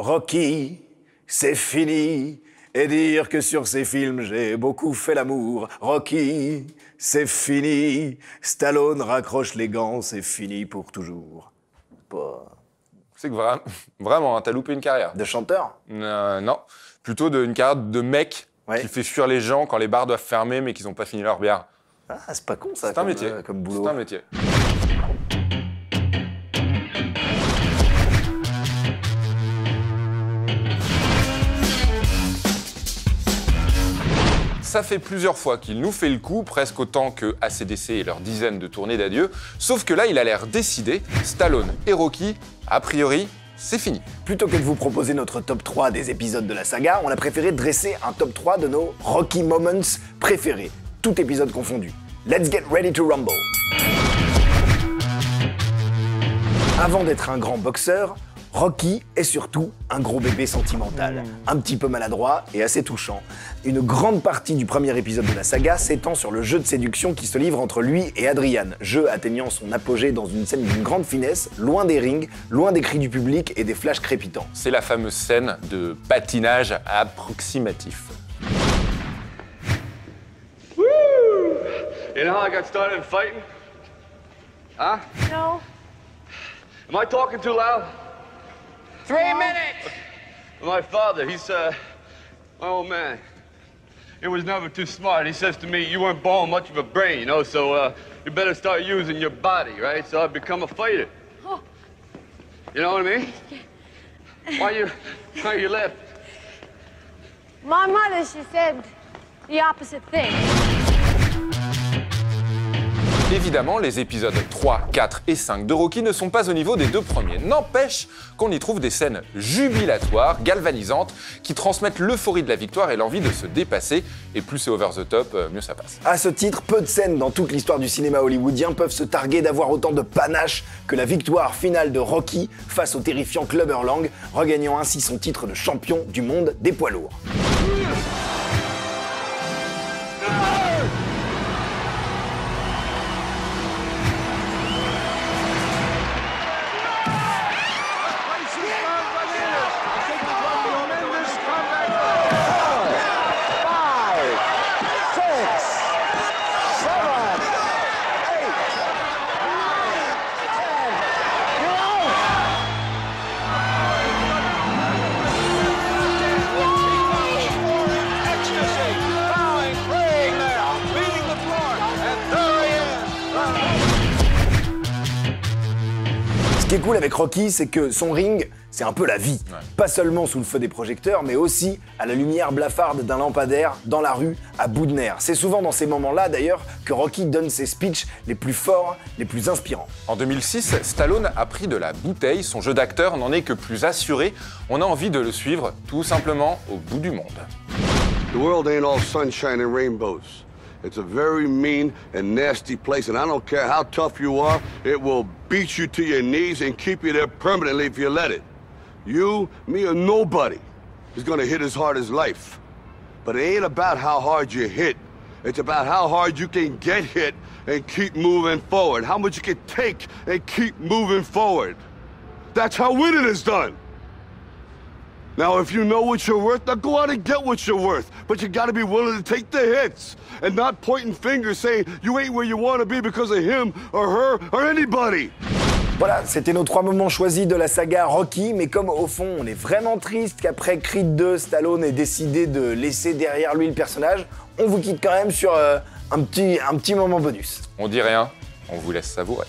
Rocky, c'est fini. Et dire que sur ces films, j'ai beaucoup fait l'amour. Rocky, c'est fini. Stallone raccroche les gants, c'est fini pour toujours. Pas... C'est que vraiment, hein, t'as loupé une carrière. De chanteur? Non, plutôt une carrière de mec qui fait fuir les gens quand les bars doivent fermer mais qu'ils n'ont pas fini leur bière. Ah, c'est pas con ça. C'est un métier. Comme boulot. C'est un métier. Ça fait plusieurs fois qu'il nous fait le coup, presque autant que AC/DC et leurs dizaines de tournées d'adieu, sauf que là, il a l'air décidé. Stallone et Rocky, a priori, c'est fini. Plutôt que de vous proposer notre top 3 des épisodes de la saga, on a préféré dresser un top 3 de nos Rocky Moments préférés, tout épisode confondu. Let's get ready to rumble. Avant d'être un grand boxeur, Rocky est surtout un gros bébé sentimental, un petit peu maladroit et assez touchant. Une grande partie du premier épisode de la saga s'étend sur le jeu de séduction qui se livre entre lui et Adrian, jeu atteignant son apogée dans une scène d'une grande finesse, loin des rings, loin des cris du public et des flashs crépitants. C'est la fameuse scène de patinage approximatif. Woo! You know how I got started fighting? Huh? No. Am I talking too loud? 3 minutes! My father, he's, my old man. He was never too smart. He says to me, you weren't born much of a brain, you know, so, you better start using your body, right? So I've become a fighter. Oh. You know what I mean? Why you laughing? My mother, she said the opposite thing. Évidemment, les épisodes 3, 4 et 5 de Rocky ne sont pas au niveau des deux premiers. N'empêche qu'on y trouve des scènes jubilatoires, galvanisantes, qui transmettent l'euphorie de la victoire et l'envie de se dépasser. Et plus c'est over the top, mieux ça passe. À ce titre, peu de scènes dans toute l'histoire du cinéma hollywoodien peuvent se targuer d'avoir autant de panache que la victoire finale de Rocky face au terrifiant Clubber Lang, regagnant ainsi son titre de champion du monde des poids lourds. Ce qui est cool avec Rocky, c'est que son ring, c'est un peu la vie. Ouais. Pas seulement sous le feu des projecteurs, mais aussi à la lumière blafarde d'un lampadaire, dans la rue, à bout de nerfs. C'est souvent dans ces moments-là, d'ailleurs, que Rocky donne ses speeches les plus forts, les plus inspirants. En 2006, Stallone a pris de la bouteille. Son jeu d'acteur n'en est que plus assuré. On a envie de le suivre, tout simplement, au bout du monde. The world ain't all sunshine and rainbows. It's a very mean and nasty place, and I don't care how tough you are, it will beat you to your knees and keep you there permanently if you let it. You, me, or nobody is gonna hit as hard as life. But it ain't about how hard you hit. It's about how hard you can get hit and keep moving forward. How much you can take and keep moving forward. That's how winning is done. Now, if you know what you're worth, now go out and get what you're worth. But you gotta be willing to take the hits and not pointing fingers saying you ain't where you want to be because of him or her or anybody. Voilà, c'était nos 3 moments choisis de la saga Rocky, mais comme au fond on est vraiment triste qu'après Creed 2, Stallone ait décidé de laisser derrière lui le personnage, on vous quitte quand même sur un petit moment bonus. On dit rien, on vous laisse savourer.